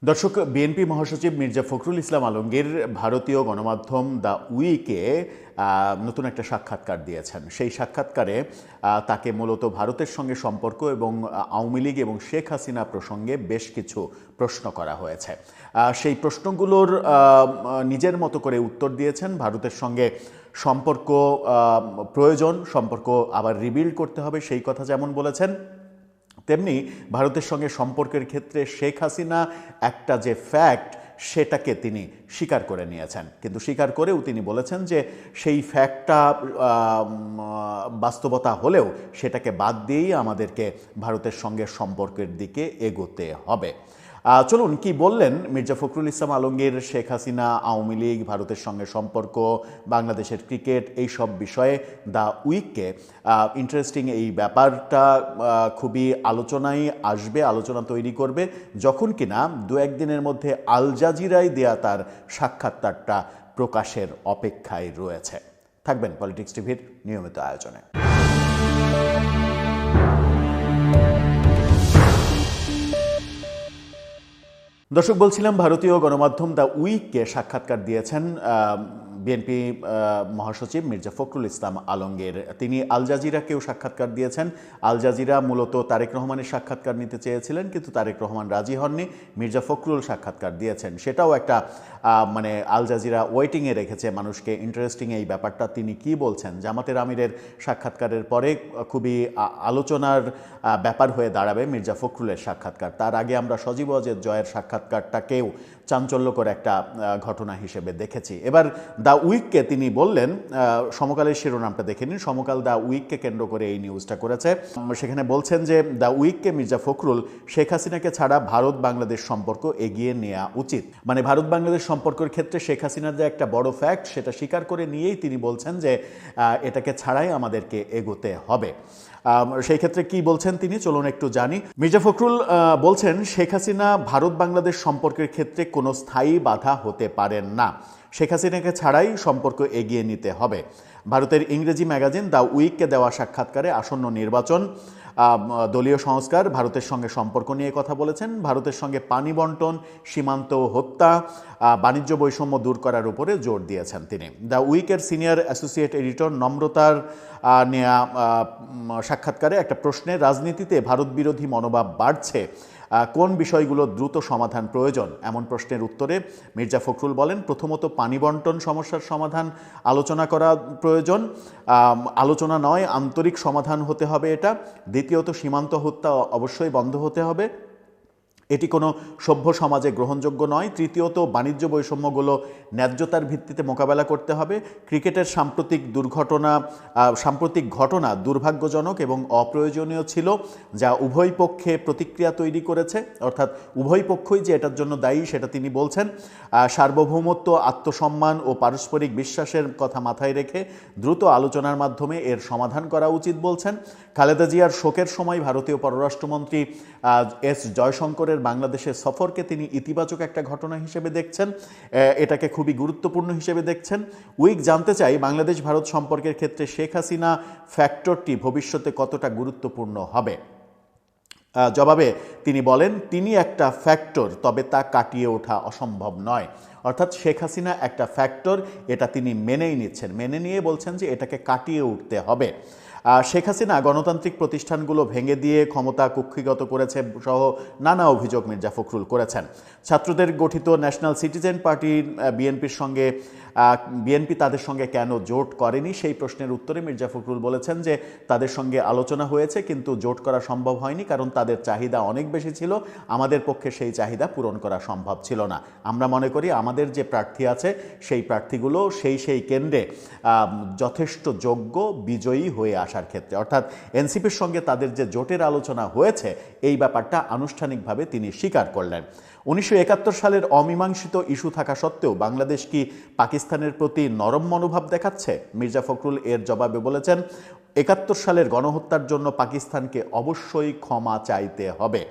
দর্শক, বিএনপি মহাসচিব মির্জা ফখরুল ইসলাম আলমগীর ভারতীয় গণমাধ্যম দ্য উইকে নতুন একটা সাক্ষাৎকার দিয়েছেন। সেই সাক্ষাৎকারে তাকে মূলত ভারতের সঙ্গে সম্পর্ক এবং আওয়ামী লীগ এবং শেখ হাসিনা প্রসঙ্গে বেশ কিছু প্রশ্ন করা হয়েছে। সেই প্রশ্নগুলোর নিজের মতো করে উত্তর দিয়েছেন। ভারতের সঙ্গে সম্পর্ক প্রয়োজন, সম্পর্ক আবার রিবিল্ড করতে হবে, সেই কথা যেমন বলেছেন, তেমনি ভারতের সঙ্গে সম্পর্কের ক্ষেত্রে শেখ হাসিনা একটা যে ফ্যাক্ট সেটাকে তিনি স্বীকার করে নিয়েছেন। কিন্তু স্বীকার করেও তিনি বলেছেন যে সেই ফ্যাক্টটা বাস্তবতা হলেও সেটাকে বাদ দিয়েই আমাদেরকে ভারতের সঙ্গে সম্পর্কের দিকে এগোতে হবে। চলুন কি বললেন মির্জা ফখরুল ইসলাম আলমগীর, শেখ হাসিনা, আওয়ামী লীগ, ভারতের সঙ্গে সম্পর্ক, বাংলাদেশের ক্রিকেট, এই সব বিষয়ে দ্য উইককে ইন্টারেস্টিং এই ব্যাপারটা খুবই আলোচনায় আসবে, আলোচনা তৈরি করবে যখন কিনা দু একদিনের মধ্যে আল জাজিরায় দেয়া তার সাক্ষাৎকারটা প্রকাশের অপেক্ষায় রয়েছে। থাকবেন পলিটিক্স টিভির নিয়মিত আয়োজনে। দর্শক, বলছিলাম ভারতীয় গণমাধ্যম দ্য উইককে সাক্ষাৎকার দিয়েছেন বিএনপি মহাসচিব মির্জা ফখরুল ইসলাম আলমগীর। তিনি আল জাজিরাকেও সাক্ষাৎকার দিয়েছেন। আল জাজিরা মূলত তারেক রহমানের সাক্ষাৎকার নিতে চেয়েছিলেন, কিন্তু তারেক রহমান রাজি হননি, মির্জা ফখরুল সাক্ষাৎকার দিয়েছেন। সেটাও একটা মানে আল জাজিরা ওয়েটিংয়ে রেখেছে মানুষকে। ইন্টারেস্টিং এই ব্যাপারটা, তিনি কি বলছেন। জামাতের আমিরের সাক্ষাৎকারের পরে খুবই আলোচনার ব্যাপার হয়ে দাঁড়াবে মির্জা ফখরুলের সাক্ষাৎকার। তার আগে আমরা সজীব ওয়াজেদ জয়ের সাক্ষাৎকারটাকেও চাঞ্চল্যকর একটা ঘটনা হিসেবে দেখেছি। এবার দ্য উইককে তিনি বললেন, সমকালের শিরোনামটা দেখে নিন। সমকাল দ্য উইককে কেন্দ্র করে এই নিউজটা করেছে। সেখানে বলছেন যে দ্য উইককে মির্জা ফখরুল, শেখ হাসিনাকে ছাড়া ভারত বাংলাদেশ সম্পর্ক এগিয়ে নেওয়া উচিত। মানে ভারত বাংলাদেশ সম্পর্কের ক্ষেত্রে শেখ হাসিনার যে একটা বড় ফ্যাক্ট সেটা স্বীকার করে নিয়েই তিনি বলছেন যে এটাকে ছাড়াই আমাদেরকে এগোতে হবে। সেই ক্ষেত্রে কি বলছেন তিনি, চলুন একটু জানি। মির্জা ফখরুল বলছেন, শেখ হাসিনা ভারত বাংলাদেশ সম্পর্কের ক্ষেত্রে কোনো স্থায়ী বাধা হতে পারেন না। শেখ হাসিনাকে ছাড়াই সম্পর্ক এগিয়ে নিতে হবে। ভারতের ইংরেজি ম্যাগাজিন দ্য উইককে দেওয়া সাক্ষাৎকারে আসন্ন নির্বাচন, দলীয় সংস্কার, ভারতের সঙ্গে সম্পর্ক নিয়ে কথা বলেছেন। ভারতের সঙ্গে পানি বন্টন, সীমান্ত হত্যা, বাণিজ্য বৈষম্য দূর করার উপরে জোর দিয়েছেন তিনি। দ্য উইকের সিনিয়র অ্যাসোসিয়েট এডিটর নম্রতার নেয়া সাক্ষাৎকারে একটা প্রশ্নে, রাজনীতিতে ভারত বিরোধী মনোভাব বাড়ছে, কোন বিষয়গুলো দ্রুত সমাধান প্রয়োজন, এমন প্রশ্নের উত্তরে মির্জা ফখরুল বলেন, প্রথমত পানি বন্টন সমস্যার সমাধান আলোচনা করা প্রয়োজন। আলোচনা নয়, আন্তরিক সমাধান হতে হবে এটা। দ্বিতীয়ত, সীমান্ত হত্যা অবশ্যই বন্ধ হতে হবে, এটি কোনো সভ্য সমাজে গ্রহণযোগ্য নয়। তৃতীয়ত, বাণিজ্য বৈষম্যগুলো ন্যায্যতার ভিত্তিতে মোকাবেলা করতে হবে। ক্রিকেটের সাম্প্রতিক ঘটনা দুর্ভাগ্যজনক এবং অপ্রয়োজনীয় ছিল, যা উভয় পক্ষে প্রতিক্রিয়া তৈরি করেছে, অর্থাৎ উভয় পক্ষই যে এটার জন্য দায়ী সেটা তিনি বলছেন। সার্বভৌমত্ব, আত্মসম্মান ও পারস্পরিক বিশ্বাসের কথা মাথায় রেখে দ্রুত আলোচনার মাধ্যমে এর সমাধান করা উচিত বলছেন। খালেদা জিয়ার শোকের সময় ভারতীয় পররাষ্ট্রমন্ত্রী এস জয়শঙ্করের বাংলাদেশের সফরকে তিনি ইতিবাচক একটা ঘটনা হিসেবে দেখছেন, এটাকে খুবই গুরুত্বপূর্ণ হিসেবে দেখছেন। উইক জানতে চাই, বাংলাদেশ ভারত সম্পর্কের ক্ষেত্রে শেখ হাসিনা ফ্যাক্টরটি ভবিষ্যতে কতটা গুরুত্বপূর্ণ হবে। জবাবে তিনি বলেন, তিনি একটা ফ্যাক্টর, তবে তা কাটিয়ে ওঠা অসম্ভব নয়। অর্থাৎ শেখ হাসিনা একটা ফ্যাক্টর, এটা তিনি মেনেই নিচ্ছেন, মেনে নিয়ে বলছেন যে এটাকে কাটিয়ে উঠতে হবে। শেখ হাসিনা গণতান্ত্রিক প্রতিষ্ঠানগুলো ভেঙে দিয়ে ক্ষমতা কুক্ষিগত করেছে সহ নানা অভিযোগ মির্জা ফখরুল করেছেন। ছাত্রদের গঠিত ন্যাশনাল সিটিজেন পার্টি বিএনপি তাদের সঙ্গে কেন জোট করেনি, সেই প্রশ্নের উত্তরে মির্জা ফখরুল বলেছেন যে তাদের সঙ্গে আলোচনা হয়েছে, কিন্তু জোট করা সম্ভব হয়নি, কারণ তাদের চাহিদা অনেক বেশি ছিল, আমাদের পক্ষে সেই চাহিদা পূরণ করা সম্ভব ছিল না। আমরা মনে করি আমাদের যে প্রার্থী আছে সেই প্রার্থীগুলো সেই কেন্দ্রে যথেষ্ট যোগ্য বিজয়ী হয়ে আসার ক্ষেত্রে, অর্থাৎ এনসিপির সঙ্গে তাদের যে জোটের আলোচনা হয়েছে এই ব্যাপারটা আনুষ্ঠানিকভাবে তিনি স্বীকার করলেন। 1971 সালের অমীমাংসিত ইস্যু থাকা সত্ত্বেও বাংলাদেশ কি পাকিস্তানের প্রতি নরম মনোভাব দেখাচ্ছে? মির্জা ফখরুল এর জবাবে বলেছেন, 71 সালের গণহত্যার জন্য পাকিস্তানকে অবশ্যই ক্ষমা চাইতে হবে,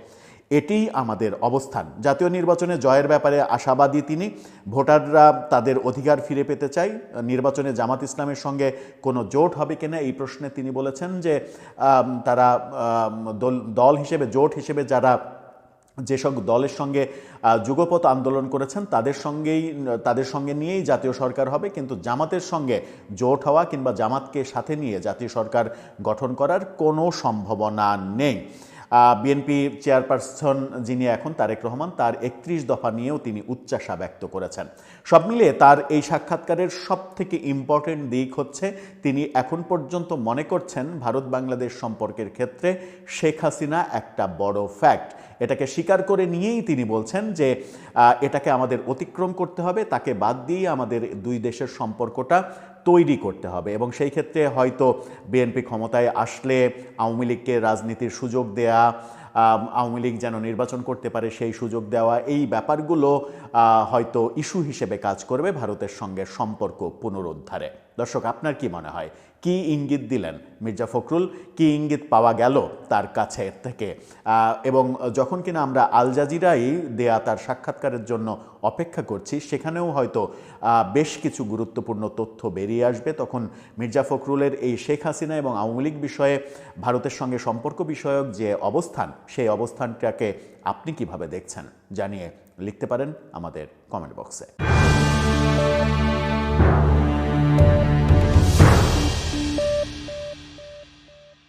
এটিই আমাদের অবস্থান। জাতীয় নির্বাচনে জয়ের ব্যাপারে আশাবাদী তিনি। ভোটাররা তাদের অধিকার ফিরে পেতে চায়। নির্বাচনে জামাত ইসলামের সঙ্গে কোনো জোট হবে কিনা এই প্রশ্নে তিনি বলেছেন যে তারা দল হিসেবে, জোট হিসেবে যারা যেসব দলের সঙ্গে যুগপৎ আন্দোলন করেছেন তাদের সঙ্গে নিয়েই জাতীয় সরকার হবে, কিন্তু জামাতের সঙ্গে জোট হওয়া কিংবা জামাতকে সাথে নিয়ে জাতীয় সরকার গঠন করার কোনো সম্ভাবনা নেই। বিএনপি চেয়ারপারসন যিনি এখন তারেক রহমান, তার ৩১ দফা নিয়েও তিনি উচ্চাশা ব্যক্ত করেছেন। সব মিলিয়ে তার এই সাক্ষাৎকারের সবথেকে ইম্পর্টেন্ট দিক হচ্ছে তিনি এখন পর্যন্ত মনে করছেন ভারত বাংলাদেশ সম্পর্কের ক্ষেত্রে শেখ হাসিনা একটা বড় ফ্যাক্ট। এটাকে স্বীকার করে নিয়েই তিনি বলছেন যে এটাকে আমাদের অতিক্রম করতে হবে, তাকে বাদ দিয়েই আমাদের দুই দেশের সম্পর্কটা তৈরি করতে হবে, এবং সেই ক্ষেত্রে হয়তো বিএনপি ক্ষমতায় আসলে আওয়ামী লীগকে রাজনীতির সুযোগ দেয়া, আওয়ামী লীগ যেন নির্বাচন করতে পারে সেই সুযোগ দেওয়া, এই ব্যাপারগুলো হয়তো ইস্যু হিসেবে কাজ করবে ভারতের সঙ্গে সম্পর্ক পুনরুদ্ধারে। দর্শক, আপনার কি মনে হয়? কি ইঙ্গিত দিলেন মির্জা ফখরুল? কি ইঙ্গিত পাওয়া গেল তার কাছে থেকে? এবং যখন কিনা আমরা আল জাজিরাই দেয়া তার সাক্ষাৎকারের জন্য অপেক্ষা করছি, সেখানেও হয়তো বেশ কিছু গুরুত্বপূর্ণ তথ্য বেরিয়ে আসবে। তখন মির্জা ফখরুলের এই শেখ হাসিনা এবং আওয়ামী লীগ বিষয়ে ভারতের সঙ্গে সম্পর্ক বিষয়ক যে অবস্থান, সেই অবস্থানটাকে আপনি কিভাবে দেখছেন জানিয়ে লিখতে পারেন আমাদের কমেন্ট বক্সে।